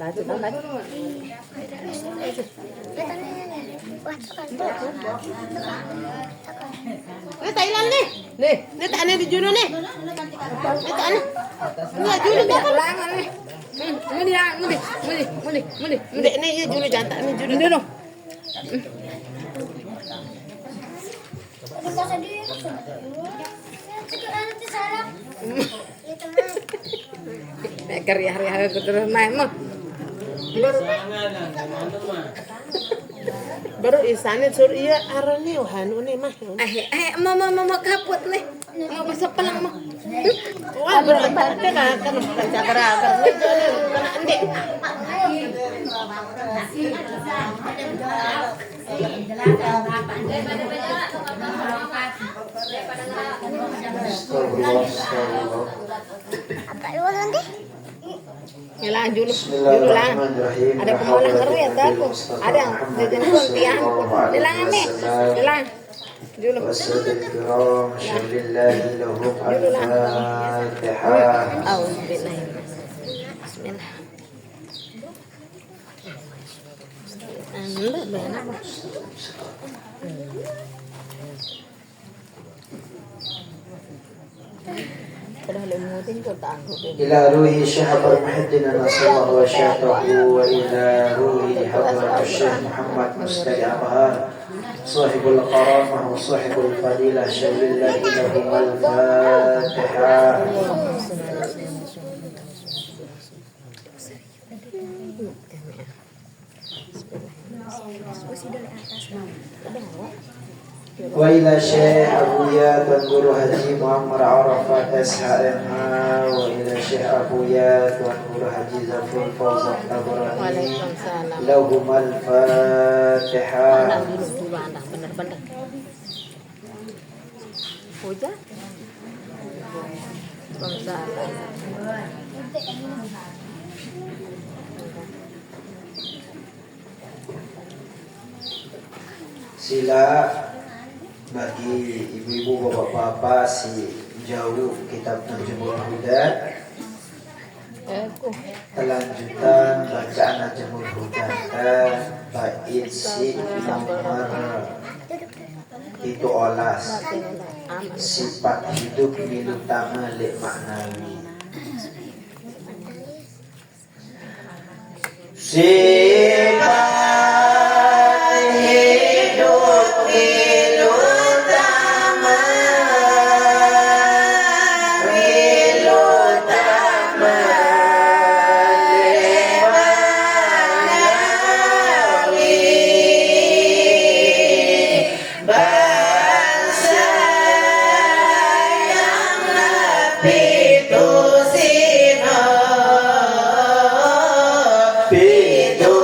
Laju kan laju. Ini Thailand nih. Nih tak ada di Juno nih. Ini tak ada. Enggak Juno kan. Ini ya Juno jantan nih Juno dong. Karya-karya terus main mah. Baru isane sur iya arane hanu nih mah. Mama kaput nih. Mau bisa pelang mah. Wah berarti kan cakra-cakra nih. Apa lu nanti? Yalah dulu lah. Ada pemolah ngeri ya aku. Ada yang jajan pun tiang. Yalah ame. Yalah. Dulu. الكرام شر الله لهم الفاتحة. Auzubillahi. Bismillah. إلى روح الشيخ أبو محدنا نصر الله وشافعه وإلى روح حضرة الشيخ محمد مستري أبهار صاحب القرامة وصاحب الفضيلة شر الله لهم الفاتحة. وإلى شيخ أبويا تنقل حجي معمر عرفات SHMH وإلى شيخ أبويا تنقل حجي زفر فوز الطبراني لهما الفاتحة. Bener-bener. Hujan. Sila bagi ibu-ibu bapak-bapak si jauh kitab Najmul Huda, kelanjutan bacaan Najmul Huda bait si nomor 17 sifat hidup minutama lek maknawi. Sifat Pitu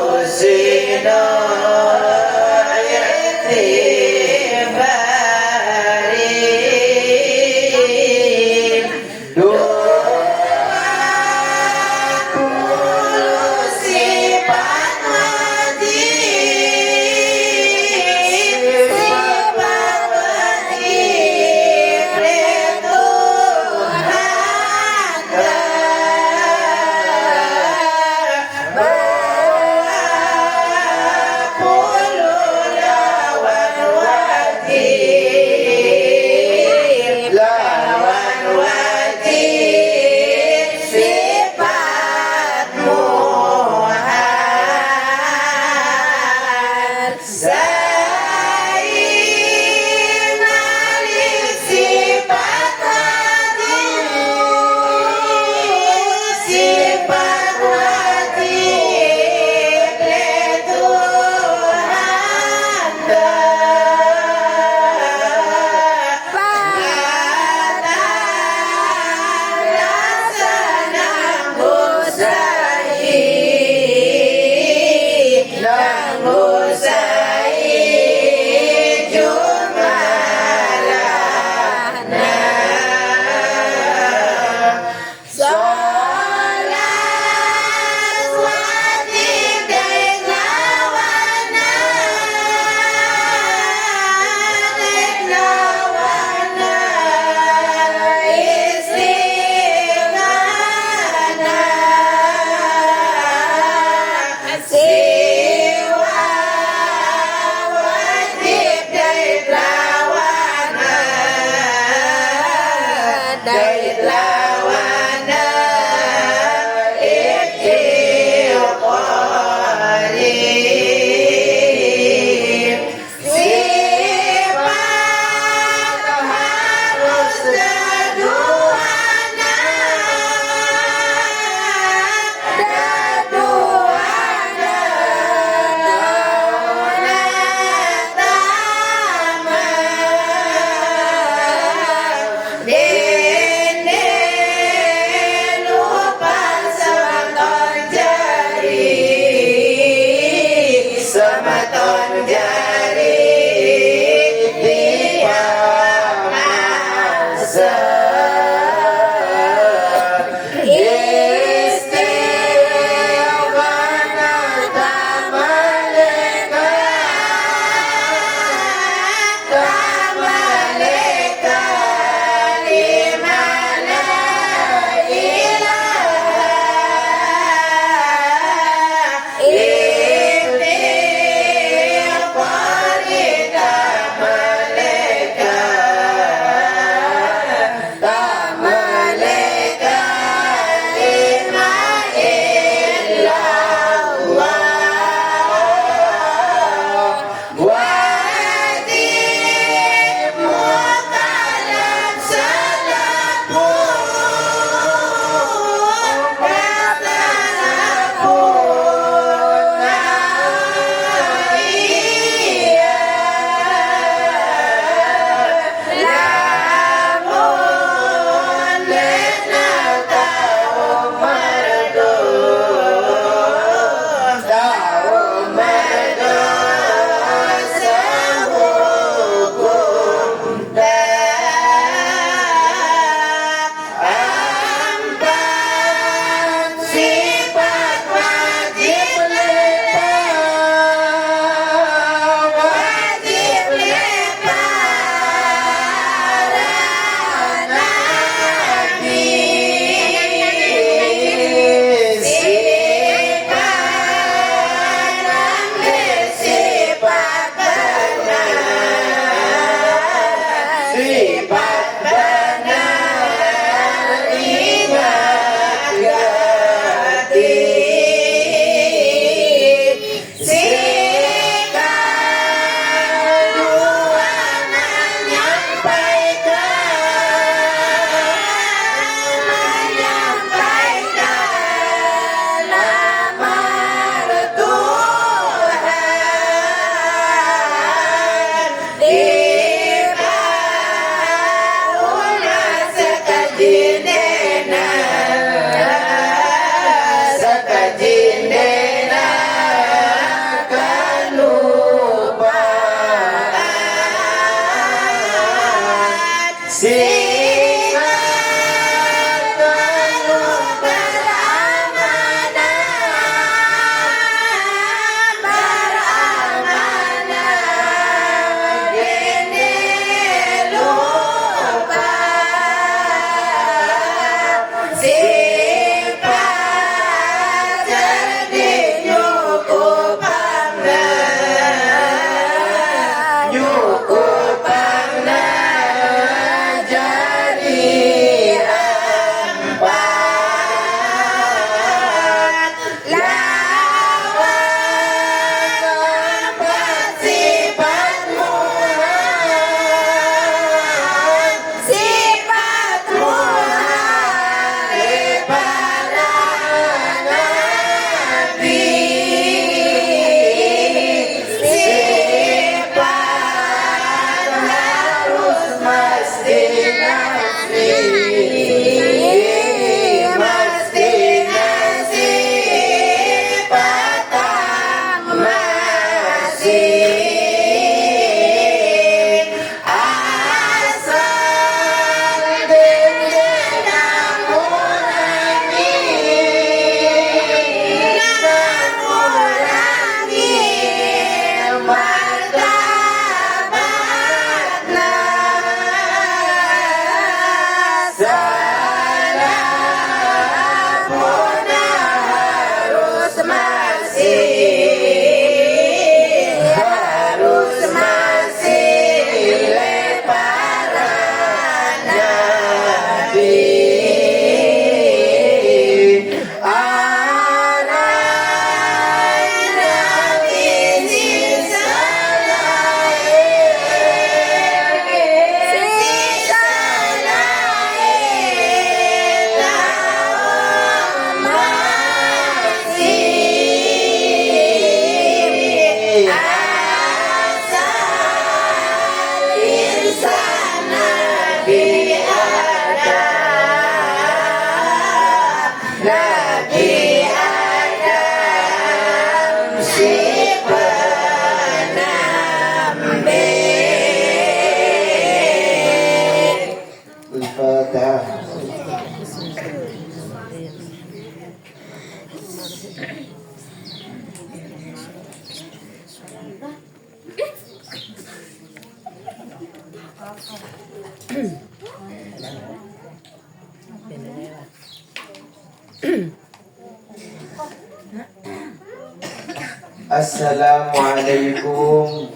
Assalamualaikum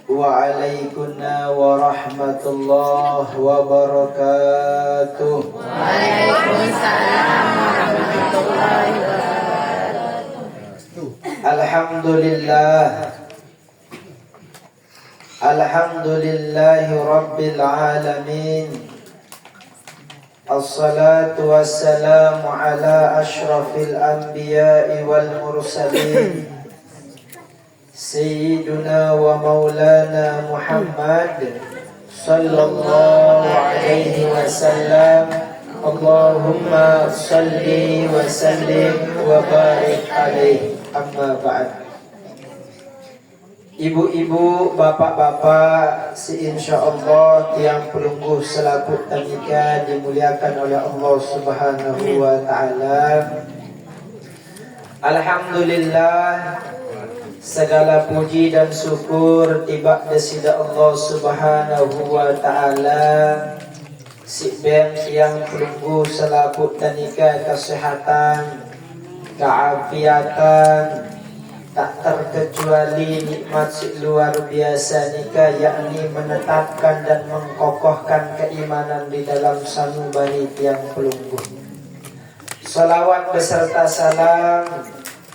waalaikumsalam warahmatullahi wabarakatuh. Waalaikumsalam warahmatullahi wabarakatuh. Alhamdulillahi rabbil alamin. Assalatu wassalamu ala ashrafil anbiya'i wal mursalin Sayyiduna wa maulana Muhammad sallallahu alaihi wasallam. Allahumma salli wa sallim wa barik alaihi. Amma ba'd. Ibu-ibu, bapak-bapak, insyaallah yang pelungguh selaku tanika dimuliakan oleh Allah Subhanahu wa taala. Alhamdulillah, segala puji dan syukur tiba desida Allah Subhanahu wa taala. Si ben yang pelungguh selaku tanika kesehatan, keafiatan, tak terkecuali nikmat luar biasa nikah, yakni menetapkan dan mengkokohkan keimanan di dalam sanubari tiang pelungguh. Salawat beserta salam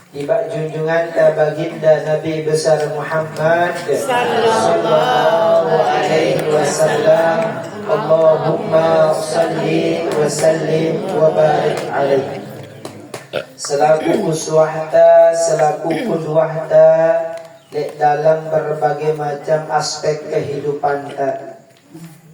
tiba junjungan baginda Nabi besar Muhammad sallallahu alaihi wasallam. Allahumma salli wa sallim wa barik alaihi. Selaku uswahta, selaku qudwahta dalam berbagai macam aspek kehidupan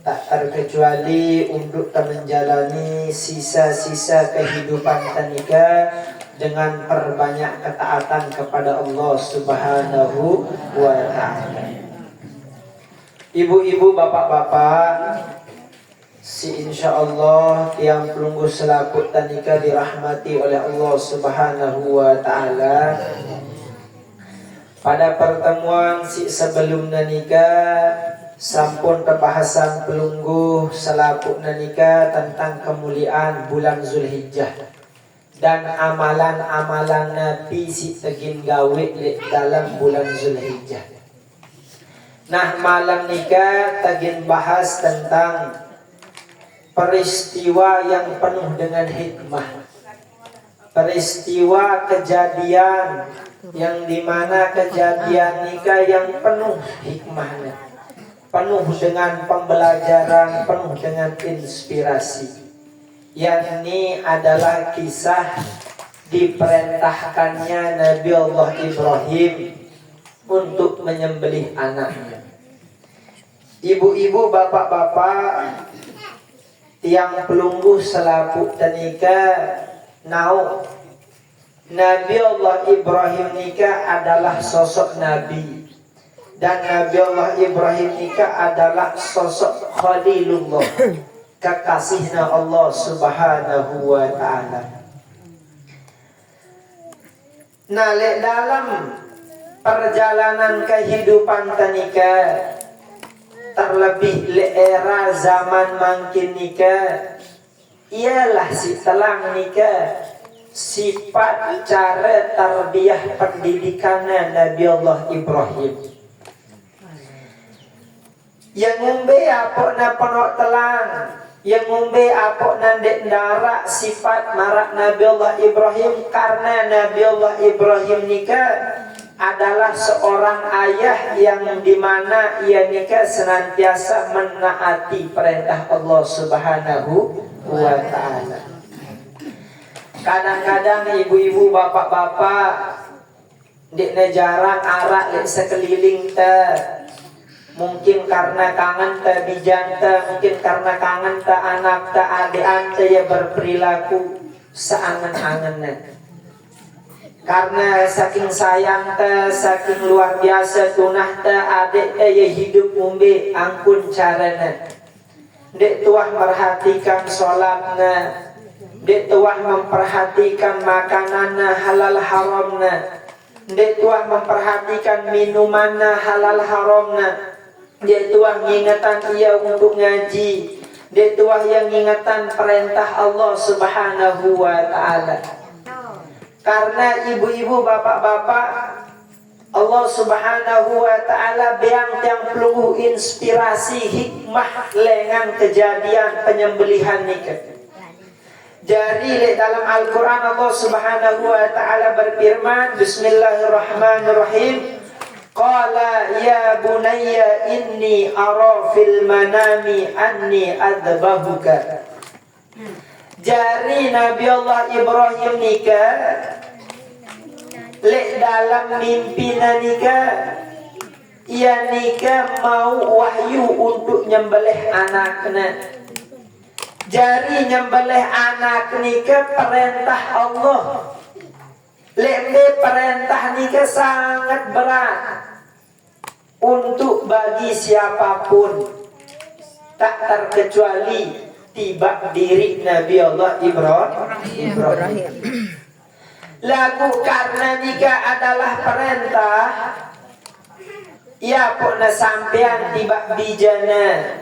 tak terkecuali untuk menjalani sisa-sisa kehidupan tanika dengan perbanyak ketaatan kepada Allah Subhanahu wa ta'ala. Ibu-ibu, bapak-bapak, insyaallah yang pelungguh selaku tanika dirahmati oleh Allah Subhanahu wa taala. Pada pertemuan sebelum nikah sampun pembahasan pelungguh selaku nikah tentang kemuliaan bulan Zulhijjah dan amalan-amalan Nabi tegin gawe dalam bulan Zulhijjah. Nah, malam nikah tegin bahas tentang peristiwa yang penuh dengan hikmah, peristiwa kejadian yang dimana kejadian nikah yang penuh hikmahnya, penuh dengan pembelajaran, penuh dengan inspirasi. Yang ini adalah kisah diperintahkannya Nabi Allah Ibrahim untuk menyembelih anaknya. Ibu-ibu, bapak-bapak, tiang pelungguh selaku tanika nau Nabi Allah Ibrahim nikah adalah sosok Nabi, dan Nabi Allah Ibrahim nikah adalah sosok Khalilullah, kekasihnya Allah Subhanahu wa ta'ala. Nah, dalam perjalanan kehidupan tanika, terlebih era zaman mangkin nikah, ialah si telang nikah sifat cara tarbiyah pendidikannya Nabi Allah Ibrahim. Yang ngombe apok na penok telang, yang ngombe apok na dek darak sifat marak Nabi Allah Ibrahim, karena Nabi Allah Ibrahim nikah adalah seorang ayah yang dimana ia nikah senantiasa menaati perintah Allah Subhanahu wa ta'ala. Kadang-kadang ibu-ibu, bapak-bapak dek jarang arak dek sekeliling mungkin karena kangen bijan mungkin karena kangen anak adik ya berperilaku seangan-angannya. Karena saking sayang saking luar biasa tunah adik ya hidup ngombe angkun carana. Dek tuah merhatikan sholatnya, Dek tuah memperhatikan makananna halal haramna. Dek tuah memperhatikan minumanna halal haramna. Dek tuah ngingatan ia untuk ngaji. Dek tuah yang ngingatan perintah Allah Subhanahu wa ta'ala. Karena ibu-ibu, bapak-bapak, Allah Subhanahu wa ta'ala beang yang perlu inspirasi hikmah lengan kejadian penyembelihan nikah. Jadi dalam Al-Quran Allah Subhanahu wa ta'ala berfirman, Bismillahirrahmanirrahim, Qala ya bunayya inni ara fil manami anni adbahuka. Jari Nabi Allah Ibrahim nikah lek dalam mimpi nikah, ia nikah mau wahyu untuk nyembelih anaknya. Jari nyembelih anak nikah perintah Allah. Lek perintah nikah sangat berat untuk bagi siapapun, tak terkecuali tiba diri Nabi Allah Ibrahim. Lagu karena nikah adalah perintah, ya pokna sampean tiba bijana,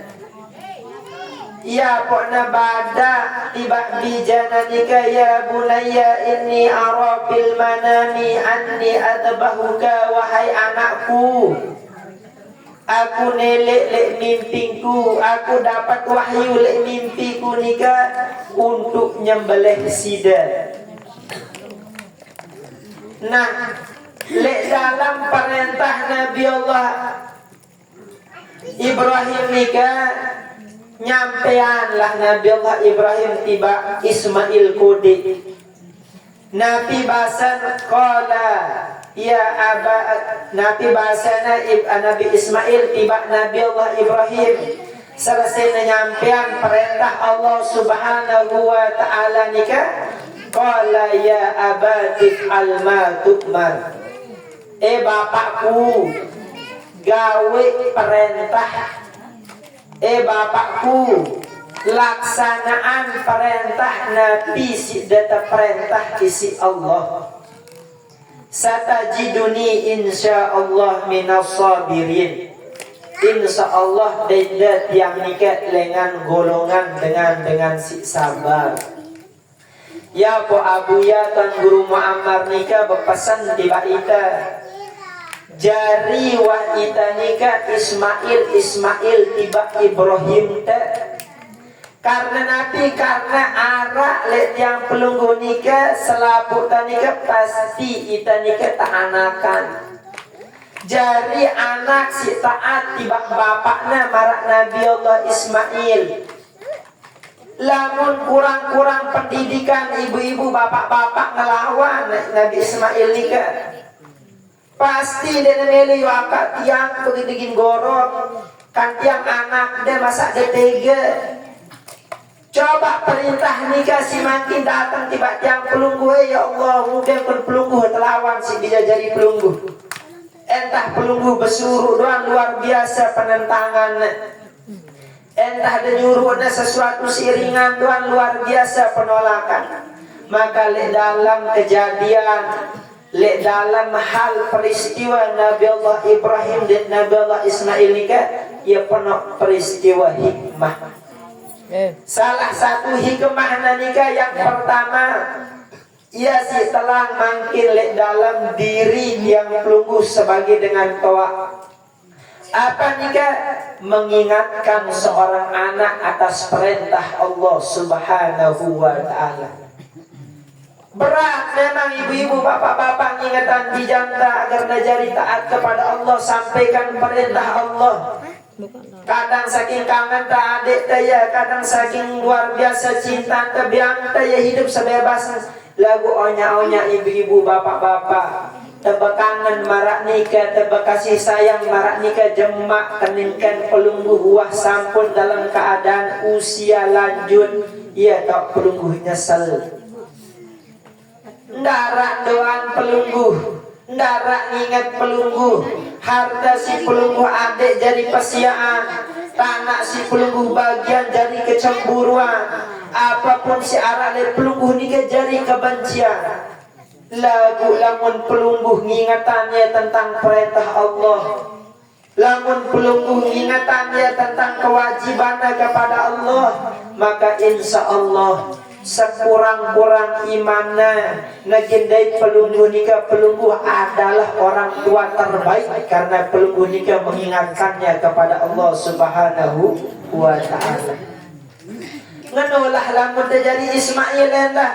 ya pokna bada tiba bijana nikah. Ya bunayya inni ara fil manami anni adbahuka. Wahai anakku, aku nelek lek mimpinku, aku dapat wahyu lek mimpiku nikah untuk nyembelih sida. Nah, lek dalam perintah Nabi Allah Ibrahim nikah, nyampeanlah Nabi Allah Ibrahim tiba Ismail kode. Nabi bahasan qala ya aba, Nabi bahasana Nabi Ismail tiba Nabi Allah Ibrahim. Selesai menyampaikan perintah Allah Subhanahu wa ta'ala nikah, qala ya abatik alma tukmar. Bapakku, gawe perintah. Bapakku, laksanaan perintah Nabi si data perintah isi Allah. Satajiduni insyaallah minas sabirin. Insyaallah denda tiang nikah dengan golongan dengan si sabar. Ya po Abu ya Tuan Guru Muammar nikah berpesan tiba ita, jari wah ita nikah Ismail tiba Ibrahim ta. Karena Nabi karena arak lek yang pelunggu nikah selaput ta nikah pasti ita nikah tak anakan. Jari anak si taat tiba bapaknya marak Nabi Allah Ismail. Lamun kurang-kurang pendidikan ibu-ibu bapak-bapak ngelawan Nabi Ismail nikah, pasti dia nemeli wakat tiang begini gorok kan tiang anak dia masak dia tega. Coba perintah nikah si makin datang tiba tiang pelunggu, ya Allah mungkin pelunggu telawan si bisa jadi pelunggu. Entah pelunggu besuruh doang luar biasa penentangan. Entah dia nyuruhnya sesuatu siringan doang luar biasa penolakan. Maka lek dalam kejadian, lek dalam hal peristiwa Nabi Allah Ibrahim dan Nabi Allah Ismail nikah, ia penuh peristiwa hikmah. Salah satu hikmah nikah yang pertama, ia si telah mangkin lek dalam diri yang pelunggu sebagai dengan toa. Apa nikah? Mengingatkan seorang anak atas perintah Allah Subhanahu wa ta'ala. Berat memang ibu-ibu bapak-bapak ingatan dijanta agar najari taat kepada Allah, sampaikan perintah Allah. Kadang saking kangen tak adik taya, kadang saking luar biasa cinta kebiang taya hidup sebebas. Lagu onya-onya ibu-ibu bapak-bapak, tebekangan marak nikah, tebekasih sayang marak nikah jemak keningkan pelungguh wah sampun dalam keadaan usia lanjut, ia tak pelungguh nyesel. Ndarak doang pelungguh, ndarak ingat pelungguh, harta si pelungguh adik jadi pasiaan, tanah si pelungguh bagian dari kecemburuan. apapun si arah dari pelungguh nika jari kebencian. Lagu lamun pelungguh ngingatannya tentang perintah Allah, lamun pelungguh ingatannya tentang kewajibannya kepada Allah, maka insya Allah sekurang-kurang imannya nagendai pelungguh nikah. Pelungguh adalah orang tua terbaik karena pelungguh nikah mengingatkannya kepada Allah Subhanahu wa ta'ala. Ngenolah lamun terjadi Ismail endah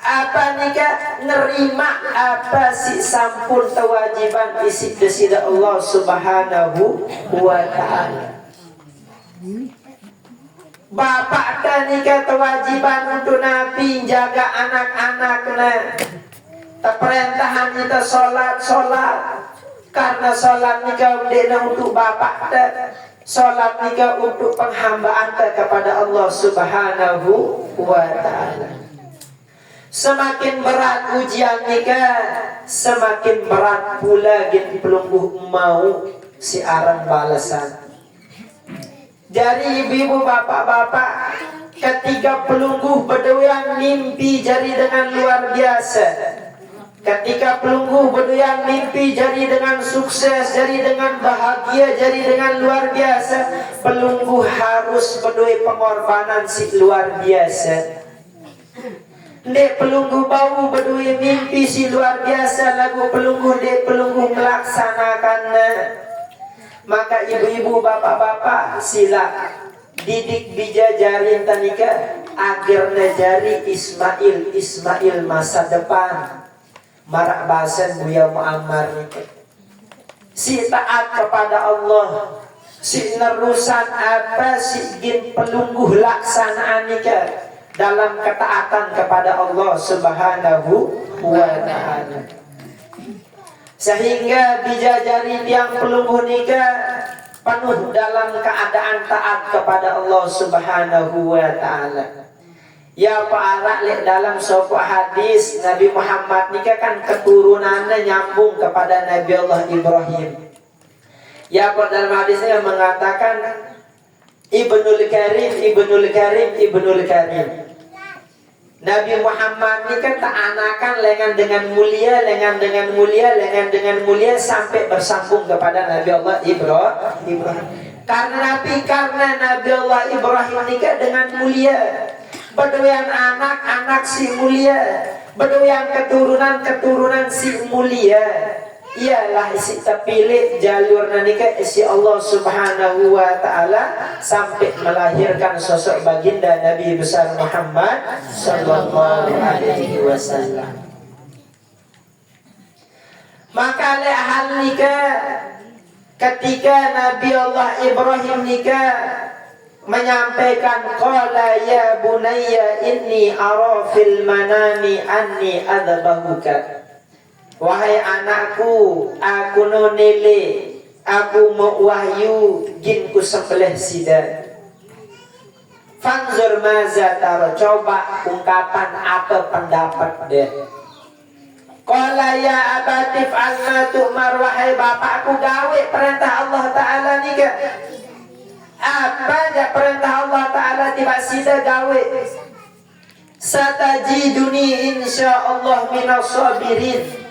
apa nikah nerima apa si sampun kewajiban isi desida Allah Subhanahu wa ta'ala. Bapak dan nikah kewajiban untuk Nabi jaga anak-anaknya. Perintahan kita sholat karena sholat nikah untuk bapak dan sholat nikah untuk penghambaan kepada Allah Subhanahu wa ta'ala. Semakin berat ujian nikah, semakin berat pula gitu pelungguh mau si arang balasan. Jadi ibu-ibu bapak-bapak, ketika pelungguh berdoa mimpi jadi dengan luar biasa. Ketika pelungguh berdoa mimpi jadi dengan sukses, jadi dengan bahagia, jadi dengan luar biasa. Pelungguh harus berdoa pengorbanan si luar biasa. Dek pelungguh bau berdua mimpi si luar biasa, lagu pelungguh dek pelungguh melaksanakannya. Maka ibu-ibu bapak-bapak sila didik bija jari tanika akhirnya jari Ismail masa depan. Marak bahasan Buya Muammar nika si taat kepada Allah, si nerusan apa si gin pelungguh laksanaan nika dalam ketaatan kepada Allah Subhanahu wa ta'ala. Sehingga bijajari tiang pelungguh nikah penuh dalam keadaan taat kepada Allah Subhanahu wa ta'ala. Ya para dalam sebuah hadis Nabi Muhammad nikah kan keturunannya nyambung kepada Nabi Allah Ibrahim. Ya dalam hadisnya mengatakan Ibnul Karim. Nabi Muhammad ini kan tak anakan lengan dengan mulia sampai bersambung kepada Nabi Allah Ibrahim. Karena Nabi Allah Ibrahim ini kan dengan mulia. Berdoyan anak si mulia, berdoyan keturunan si mulia. Ialah isi terpilih jalur nikah isi Allah Subhanahu wa ta'ala sampai melahirkan sosok baginda Nabi besar Muhammad sallallahu alaihi wasallam. Maka hal nikah ketika Nabi Allah Ibrahim nikah menyampaikan qala ya bunayya inni ara fil manami anni adbahuka. Wahai anakku, aku nonele, aku mau wahyu, jinku sembelih sida. Fanzur maza taro, coba ungkapan apa pendapat dia. Qala ya abatif alma tu'mar, wahai bapakku gawe perintah Allah Ta'ala nika. Apa aja perintah Allah Ta'ala tiba sida gawe. Satajiduni insyaallah minas sabirin.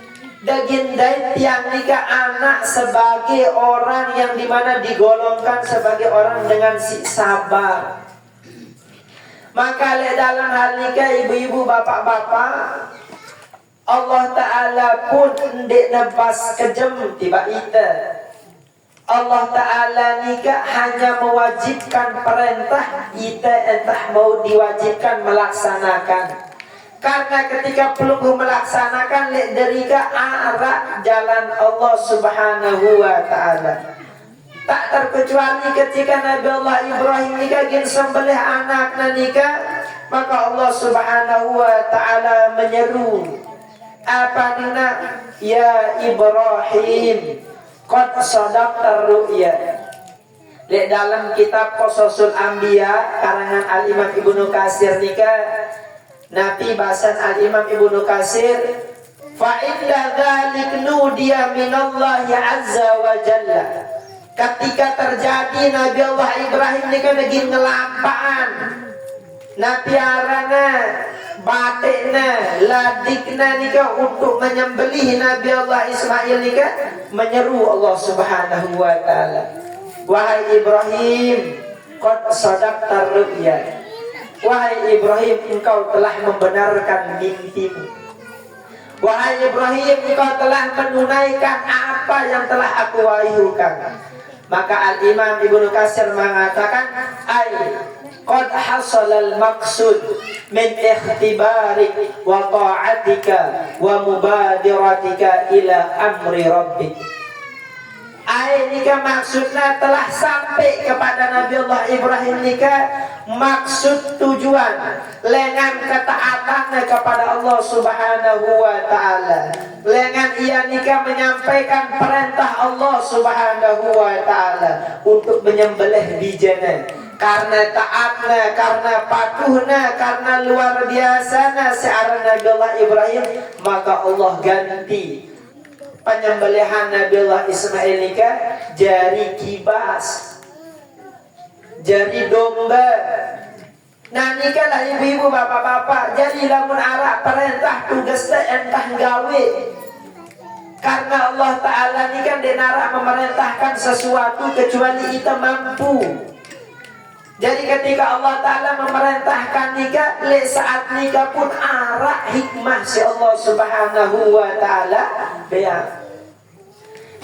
Dagindai tiang nikah anak sebagai orang yang dimana digolongkan sebagai orang dengan si sabar. Maka dalam hal nikah ibu-ibu bapak-bapak, Allah Ta'ala pun ndek nebas kejem tiba ita. Allah Ta'ala nikah hanya mewajibkan perintah, ita entah mau diwajibkan melaksanakan. Karena ketika pelungguh melaksanakan derika arah jalan Allah Subhanahu wa ta'ala. Tak terkecuali ketika Nabi Allah Ibrahim nikah gin sembelih anaknya nikah, maka Allah Subhanahu wa ta'ala menyeru apa nina ya Ibrahim qad sadaqtar ru'ya. Di dalam kitab Qasasul Anbiya karangan Al-Imam Ibnu Katsir nikah Nabi bahasan Al-Imam Ibnu Katsir fa inda dzalik nudiya minallahi azza wa jalla. Ketika terjadi Nabi Allah Ibrahim ini kan lagi ngelampaan Nabi arana batikna ladikna nika untuk menyembelih Nabi Allah Ismail nika menyeru Allah Subhanahu wa taala, wahai Ibrahim, qad sadaqtar ru'ya. Wahai Ibrahim, engkau telah membenarkan mimpimu. Wahai Ibrahim, engkau telah menunaikan apa yang telah aku wahyukan. Maka Al-Imam Ibnu Katsir mengatakan, qad hasalal maqsud min ikhtibarik wa ta'atika wa mubadiratika ila amri rabbik. Nika maksudnya telah sampai kepada Nabi Allah Ibrahim nika maksud tujuan lengan ketaatannya kepada Allah Subhanahu wa taala. Lengan ia nika menyampaikan perintah Allah Subhanahu wa taala untuk menyembelih bijana. Karena taatnya, karena patuhnya, karena luar biasanya seorang Nabi Allah Ibrahim, maka Allah ganti penyembelihan Nabi Allah Ismail nika jari kibas, jari domba. Nah nika lah ibu-ibu bapak-bapak, jadi lamun arah perintah tugasnya entah gawe. Karena Allah Ta'ala nika denara memerintahkan sesuatu kecuali kita mampu. Jadi ketika Allah Ta'ala memerintahkan nikah, le saat nikah pun arah hikmah si Allah Subhanahu wa Ta'ala beyan.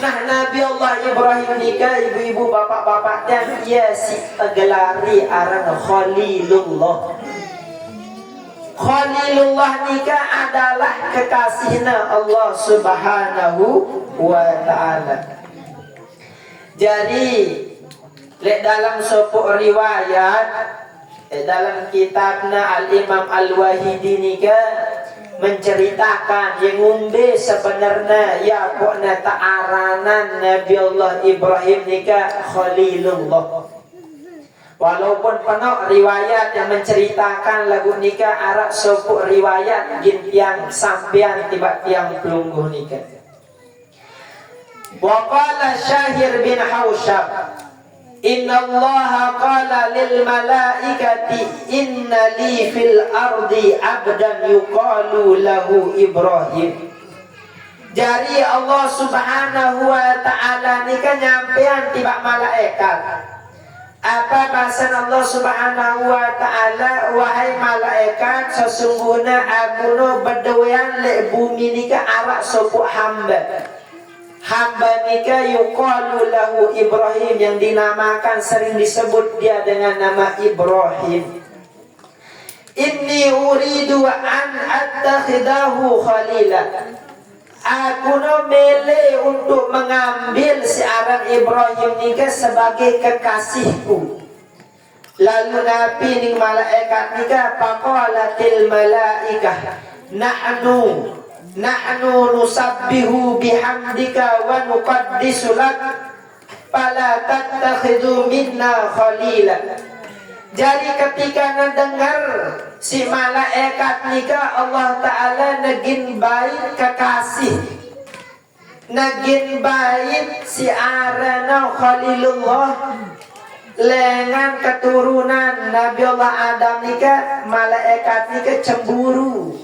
Nah Nabi Allah Ibrahim nikah, ibu-ibu bapak-bapak, dan ia si gelari arang Khalilullah. Khalilullah nikah adalah kekasihnya Allah Subhanahu wa Ta'ala. Jadi dalam sebuah riwayat dalam kitabnya Al-Imam Al-Wahidi nika menceritakan yang umbe sebenarnya ya pokna ta'aranan Nabi Allah Ibrahim nika Khalilullah. Walaupun penuh riwayat yang menceritakan lagu nika arak sebuah riwayat gintiang sampian tiba tiang pelungguh nika. Wa qala Syahir bin Hausyab, Inna Allah qala lil malaikati inna li fil ardi abdan yuqalu lahu Ibrahim. Jadi Allah Subhanahu wa Ta'ala nika nyampean tiba malaikat. Apa bahasa Allah Subhanahu wa Ta'ala, wahai malaikat, sesungguhnya aguno berdoyan le bumi nika arak sebuah hamba. Hamba nika yuqalu lahu Ibrahim, yang dinamakan sering disebut dia dengan nama Ibrahim. Inni uridu an attakhidahu khalila. Aku no mele untuk mengambil si Arab Ibrahim nika sebagai kekasihku. Lalu Nabi ning malaikat nika faqalatil malaikah Nahnu nusabbihu bihamdika wa nuqaddisu lak fala tattakhidhu minna khalila. Jadi ketika mendengar si malaikat nika Allah Ta'ala negin bait kekasih, negin bait si arana Khalilullah lengan keturunan Nabi Allah Adam nika, malaikat nika cemburu.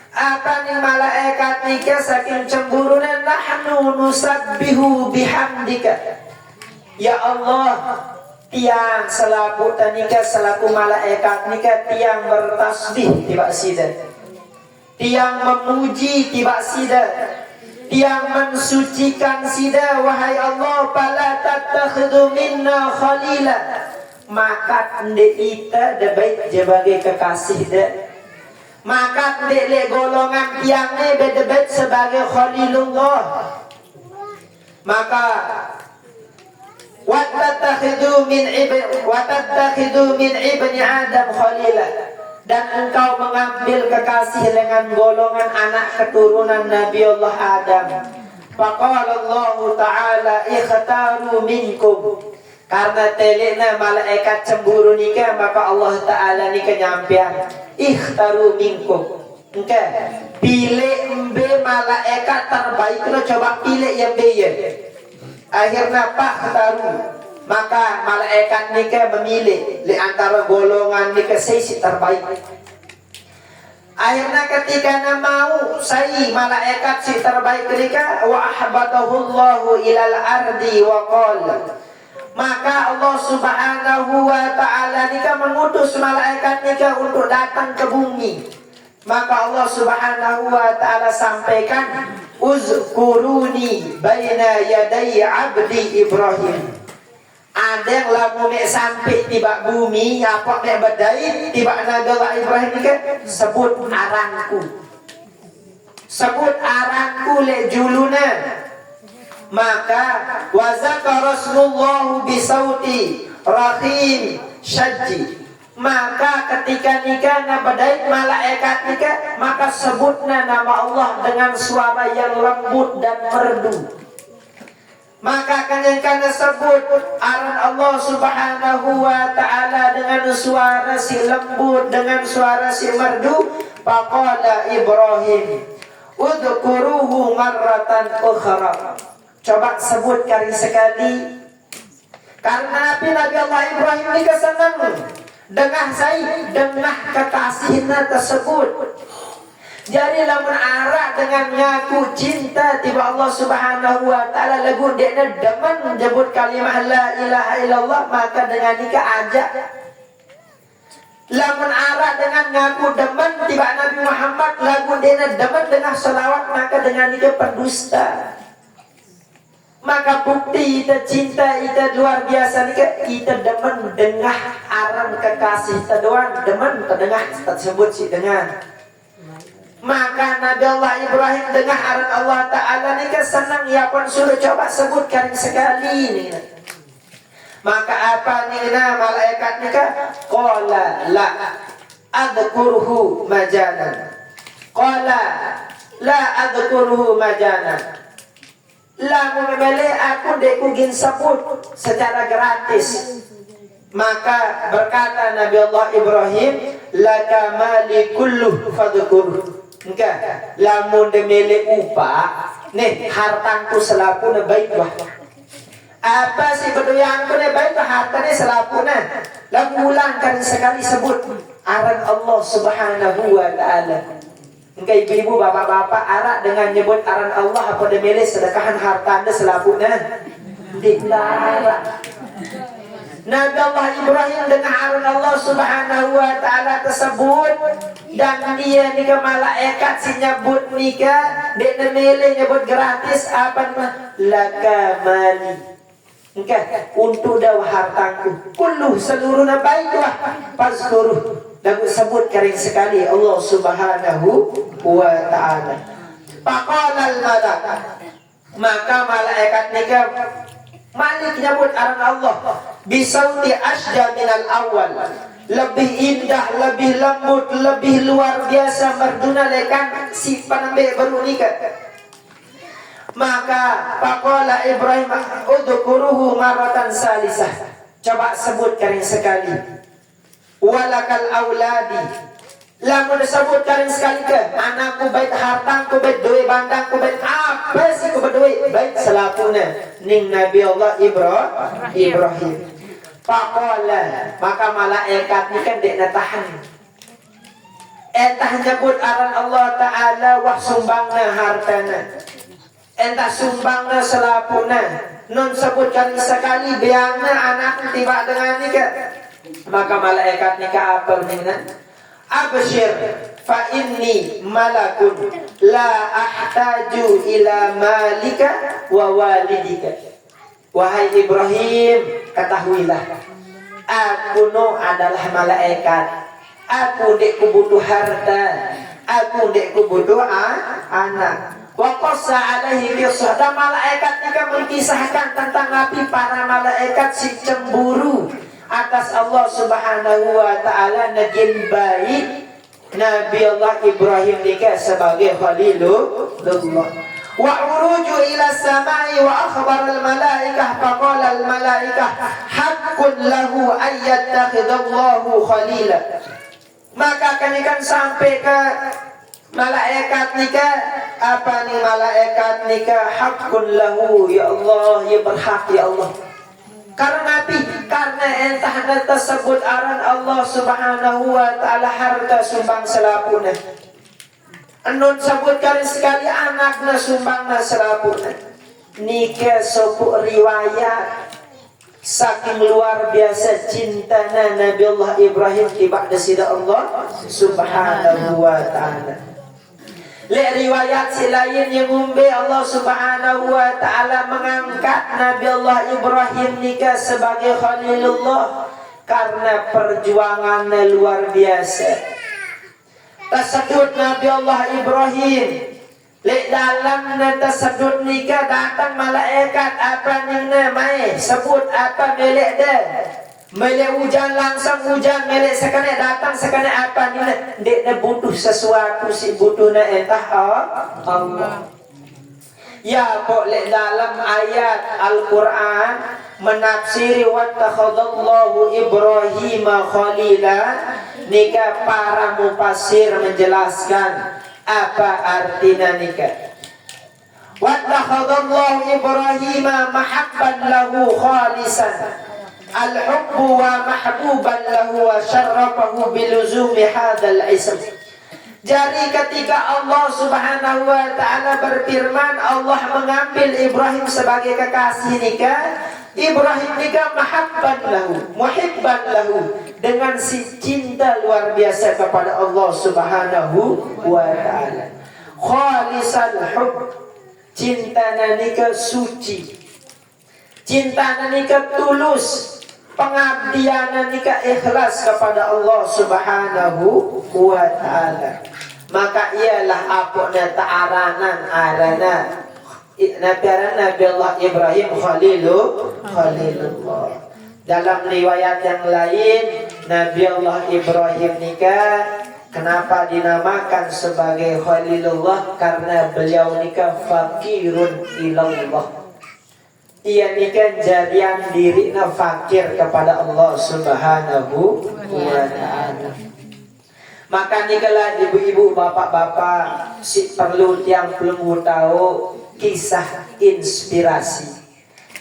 Apa nih malaikat nika saking cemburunya, nahnu nusabbihu bihamdika. Ya Allah, tiang selaku tanika selaku malaikat nika tiang bertasbih tiba sida, tiang memuji tiba sida, tiang mensucikan sida. Wahai Allah, fala tattakhidhu minna khalila, maka kita debait sebagai kekasih de. Maka dek golongan tiangnya bedebet sebagai Khalilullah. Maka watattakhidhu min ibni Adam khalila, dan engkau mengambil kekasih dengan golongan anak keturunan Nabi Allah Adam. Faqala Allah Ta'ala ikhtaru minkum. Karena telena malaikat cemburu nika, maka Allah Ta'ala nika nyampian ikhtaru minkum. Engke pilih embe malaikat terbaik lo, coba pilih yang beye. Akhirnya pak taru Maka malaikat nikah memilih di antara golongan nikah si terbaik. Akhirnya ketika mau saya malaikat si terbaik nikah wa ahbatahullahu ilal ardi wa qala. Maka Allah Subhanahu wa taala nikah mengutus malaikat nikah untuk datang ke bumi. Maka Allah Subhanahu wa taala sampaikan uzkuruni baina yaday abdi Ibrahim. Ada yang lamu mek sampai tiba bumi apa mek badai tiba Nabi Allah Ibrahim ni sebut arangku. Sebut arangku le juluna. Maka wa zakara Rasulullah bi sauti rahim syajji. Maka ketika nikah na badai malaikat nikah maka sebutna nama Allah dengan suara yang lembut dan merdu. Maka karena sebut aran Allah Subhanahu wa taala dengan suara si lembut, dengan suara si merdu, faqala Ibrahim udhkuruhu marratan ukhra. Coba sebut kali sekali. Karena Nabi Allah Ibrahim ini kesenang dengan saya, dengan kekasihnya tersebut. Jadi lamun arak dengan ngaku cinta tiba Allah Subhanahu wa taala lagu dekna demen menyebut kalimah la ilaha illallah maka dengan nikah ajak. Lamun arak dengan ngaku demen tiba Nabi Muhammad lagu dekna demen dengan selawat maka dengan nikah pendusta. Maka bukti kita cinta kita luar biasa nikah kita demen dengar aran kekasih kita doang demen terdengar tersebut si dengan. Maka Nabi Allah Ibrahim dengar aran Allah Ta'ala ni kan senang ya pun suruh coba sebutkan sekali ni. Maka apa ni malaikat ni kan qala la adhkuruhu majanan. Qala la adhkuruhu majanan. La memele aku dekugin sebut secara gratis. Maka berkata Nabi Allah Ibrahim laka mali kulluh fadhkuruh. Enggak, lamun demele upah, nih hartangku selaku na baik wah. Apa sih berdoyanku na baik wah hartanya selaku na. Lalu ulangkan sekali sebut aran Allah Subhanahu wa taala. Enggak ibu-ibu bapak-bapak arak dengan nyebut aran Allah apa demele sedekahan hartanya selaku na. Dilarang. Nabi Allah Ibrahim dengan aran Allah Subhanahu wa taala tersebut dan dia nikah malaikat si nyebut nikah dia nemele nyebut gratis apa nama laka mali engkau untuk daw hartaku kullu seluruhnya baiklah fazkuruh dan sebut kering sekali Allah Subhanahu wa taala. Faqala al-malak maka malaikat nikah Malik nyebut aran Allah bisauti asda minal awal lebih indah, lebih lembut, lebih luar biasa merduna lekan si panambe baru nikah. Maka faqala Ibrahim udhkuruhu maratan salisah. Coba sebutkan sekali. Walakal auladi. Lamun disebut kalian sekali ke anakku baik hartangku baik duit bandangku baik apa sih ku berduit baik selapuna ning Nabi Allah Ibrahim. Faqala maka malaikat ni kan dek tahan. Entah nyebut aran Allah Ta'ala wah sumbangna hartana. Entah sumbangna selapuna. Nun sebutkan sekali biangna anak tiba dengan nikah. Maka malaikat nikah apa dengan Abshir fa inni malakun la ahtaju ila malika wa walidika. Wahai Ibrahim, ketahuilah aku no adalah malaikat. Aku dek butuh harta, aku dek butuh anak. Wa qassa alaihi qissah. Dan malaikat juga mengisahkan tentang Nabi para malaikat si cemburu atas Allah Subhanahu wa taala najin baik Nabi Allah Ibrahim nikah sebagai Khalilullah. Wa uruju ila samai wa akhbar al malaikah faqala al malaikah haqqun lahu ayyattakhidallahu khalila. Maka kan sampai ke malaikat nikah apa nih malaikat nikah haqqun lahu ya Allah ya berhak ya Allah. Karena Nabi, karena entah tersebut aran Allah Subhanahu wa taala harta sumbang selapuna. Anon sebutkan sekali anakna sumbangna selapuna. Nika sopu riwayat saking luar biasa cintana Nabi Allah Ibrahim kepada sida Allah Subhanahu wa taala. Le riwayat si lain yang umbe Allah Subhanahu wa taala mengangkat Nabi Allah Ibrahim nikah sebagai Khalilullah karena perjuangannya luar biasa. Tersebut Nabi Allah Ibrahim le dalam tersebut nikah datang malaikat apa nina mai sebut apa melek dah. Melek hujan langsung hujan, melek sekali datang sekali apa ni dia butuh sesuatu si butuhna entah Allah. Ya boleh dalam ayat Al-Quran menafsiri wattakhadallahu Ibrahim khalila. Nika para mufassir menjelaskan apa artinya nikah. Wattakhadallahu Ibrahim mahabban lahu khalisan. Al-hubbu wa mahbuban lahu wa syarrafahu biluzumi hadzal ism. Jadi ketika Allah Subhanahu wa taala berfirman, Allah mengambil Ibrahim sebagai kekasih nikah, Ibrahim nikah mahabban lahu, muhibban lahu, dengan si cinta luar biasa kepada Allah Subhanahu wa taala. Khalisal hub, cinta nikah suci. Cinta nikah tulus, pengabdian nikah ikhlas kepada Allah Subhanahu wa taala. Maka ialah apuna ta'aranan arana Nabi Allah Ibrahim Khalilullah. Dalam riwayat yang lain Nabi Allah Ibrahim nikah kenapa dinamakan sebagai Khalilullah? Karena beliau nikah fakirun ilallah. Ia nikah jadian dirinya fakir kepada Allah Subhanahu wa taala. Maka nikahlah ibu-ibu, bapak-bapak, si perlu yang belum tahu kisah inspirasi,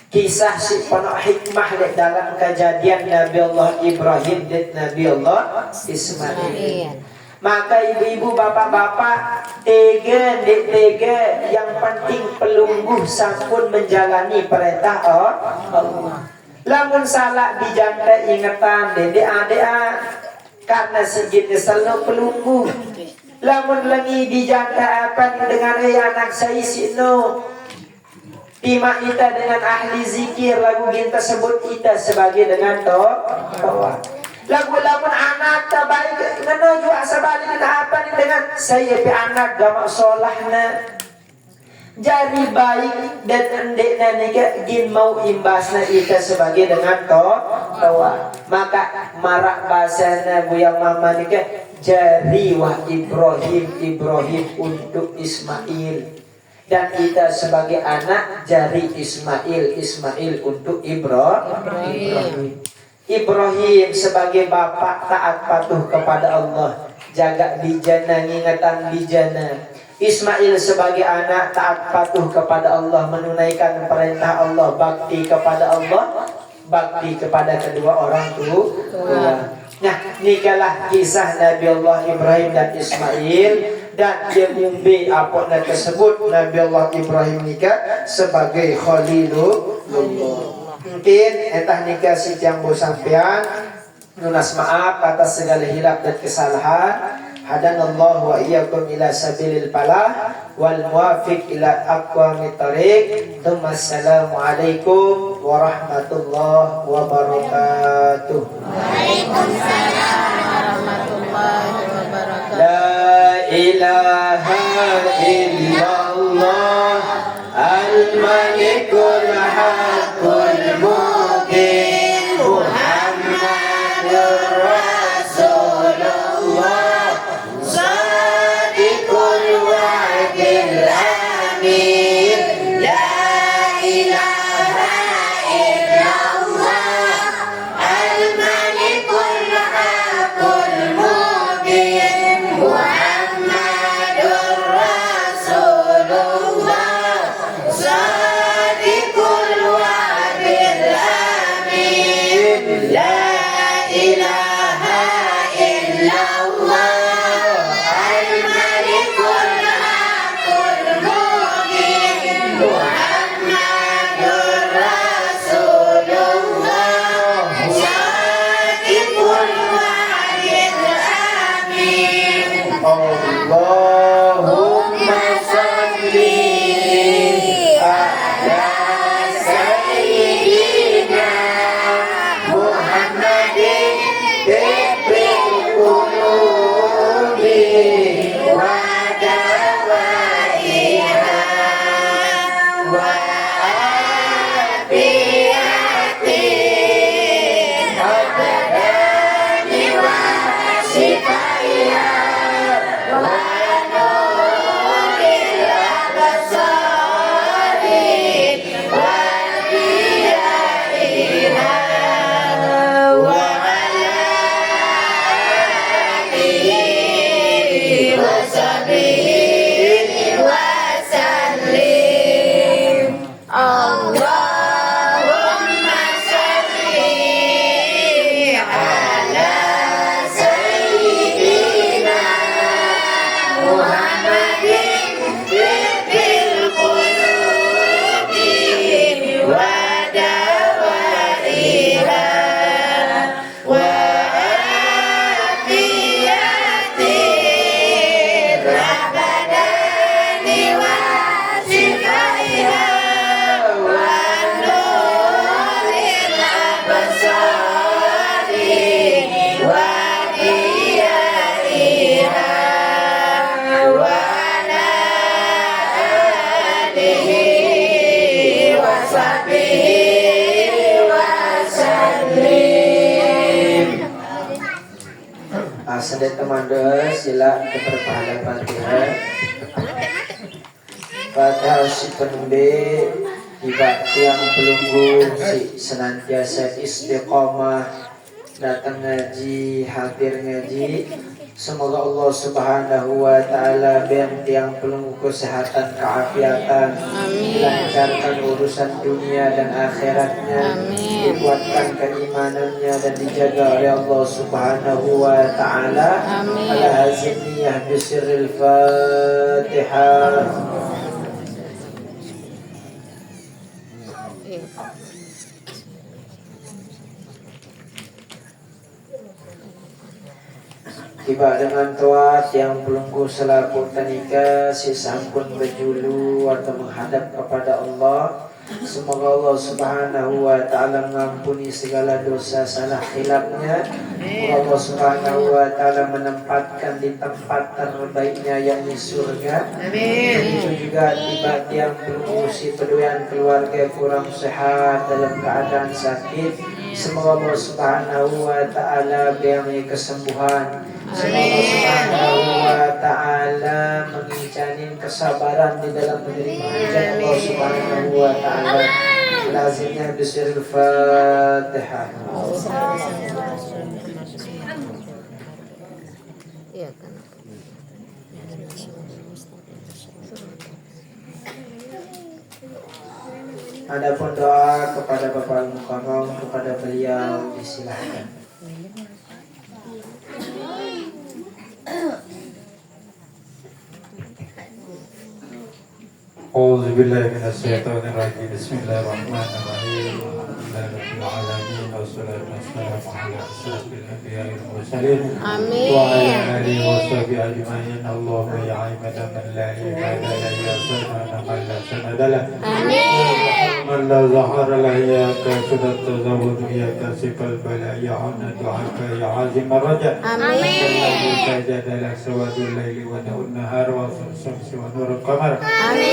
kisah si penuh hikmah dalam kejadian Nabi Allah Ibrahim dan Nabi Allah Ismail. Maka ibu-ibu, bapak-bapak, tega yang penting pelungguh sampun menjalani perintah Allah. Lamun salah dijangka ingatan dede adea karena segini selalu pelungguh. Lamun lagi dijangka apa dengan anak saya sino Tima kita dengan ahli zikir lagu kita sebut kita sebagai dengan toa. Lagu-lagu anak terbaik menuju asabali apa dengan saya pi anak gamak solahna jadi baik dan endekna nika gin mau imbasna kita sebagai dengan toa. Maka marak bahasana buyang mama nika jari wah Ibrahim untuk Ismail. Dan kita sebagai anak jari Ismail untuk Ibrahim. Ibrahim sebagai bapak taat patuh kepada Allah, jaga bijana, ingatan bijana. Ismail sebagai anak taat patuh kepada Allah, menunaikan perintah Allah, bakti kepada Allah, bakti kepada kedua orang tua. Nah, nikalah kisah Nabi Allah Ibrahim dan Ismail. Dan dia mumbi apa nak tersebut Nabi Allah Ibrahim nikah sebagai Khalilullah. Mungkin entah nikah si yang sampean nunas maaf atas segala hilaf dan kesalahan. Hadanallahu wa iyyakum ila sabilil falah wal muwafiq ila aqwamit thariq. Assalamu alaikum warahmatullahi wabarakatuh. Waalaikumsalam warahmatullahi wabarakatuh. La ilaha illallah al-malikul haqqul mubin Muhammadur Rasulullah Sadiqul wa'dil amin. La ilaha illallah al-malikul haqqul mubin Muhammadur Rasulullah Sadiqul sedek teman doa sila keberpahala Fatihah. Fatihah si penembe tiba tiang pelunggu si senantiasa istiqomah datang ngaji, hadir ngaji. Semoga Allah Subhanahu wa taala beri tiang pelunggu kesehatan, keafiatan, dilancarkan urusan dunia dan akhiratnya, dikuatkan keimanannya dan dijaga oleh Allah Subhanahu wa taala. Ala haziniyah bisirril Fatihah. Tiba dengan tuat yang pelunggu selaku tanika si sampun berjulu atau menghadap kepada Allah. Semoga Allah Subhanahu wa taala mengampuni segala dosa salah khilafnya. Semoga Allah Subhanahu wa taala menempatkan di tempat terbaiknya yakni surga. Amin. Itu juga tiba yang pelunggu si pedulian keluarga kurang sehat dalam keadaan sakit. Semoga Allah Subhanahu wa taala beri kesembuhan. Semoga Allah Subhanahu wa taala mengicanin kesabaran di dalam menerima ujian Allah Subhanahu wa taala. Lazimnya bisirul Fatihah. Adapun doa kepada Bapak Mukarram, kepada beliau disilahkan. أعوذ بالله من الشيطان الرجيم بسم الله الرحمن الرحيم الحمد لله رب العالمين والصلاة والسلام على أشرف الأنبياء والمرسلين وعلى آله وصحبه أجمعين اللهم يا عمد من لا عباد له يا سند من لا سند له من لا ظهر له يا كاشف التزود يا كاشف البلاء يا عون دعاك يا عازم الرجاء الذي سجد لك سواد الليل ونور النهار والشمس ونور القمر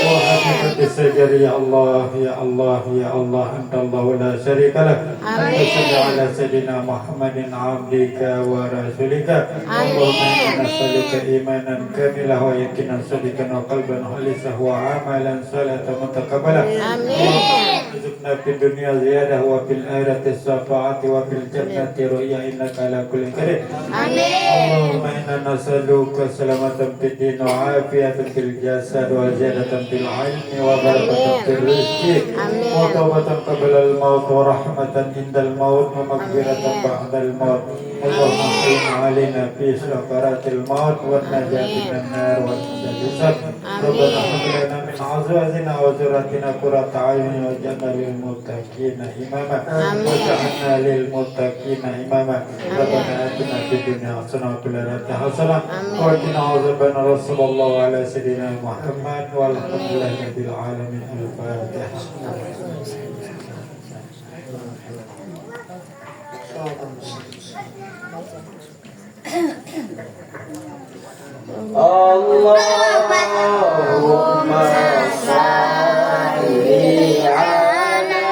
وحقيقة الشجر يا الله يا الله يا الله أنت الله لا شريك لك أنت صل على سيدنا محمد عبدك ورسولك اللهم إنا نسألك إيمانا كاملا ويقينا صدقا وقلبا خالصا وعملا صلاة متقبلا ارزقنا في الدنيا زيادة وفي الآخرة الشفاعة وفي الجنة رؤيا إنك على كل قدير اللهم إنا نسألك سلامة في الدين وعافية في الجسد وزيادة في العلم وبركة في الرزق وتوبة قبل الموت ورحمة عند الموت ومغفرة بعد الموت اللهم صل علينا في سكرات الموت والنجاة من النار والجنة ربنا هب لنا من أزواجنا وذرياتنا قرة أعين واجعلنا للمتقين إماما واجعلنا للمتقين إماما ربنا آتنا في الدنيا حسنة وفي الآخرة حسنة وقنا عذاب النار صلى الله على سيدنا محمد والحمد لله رب العالمين الفاتحة Allah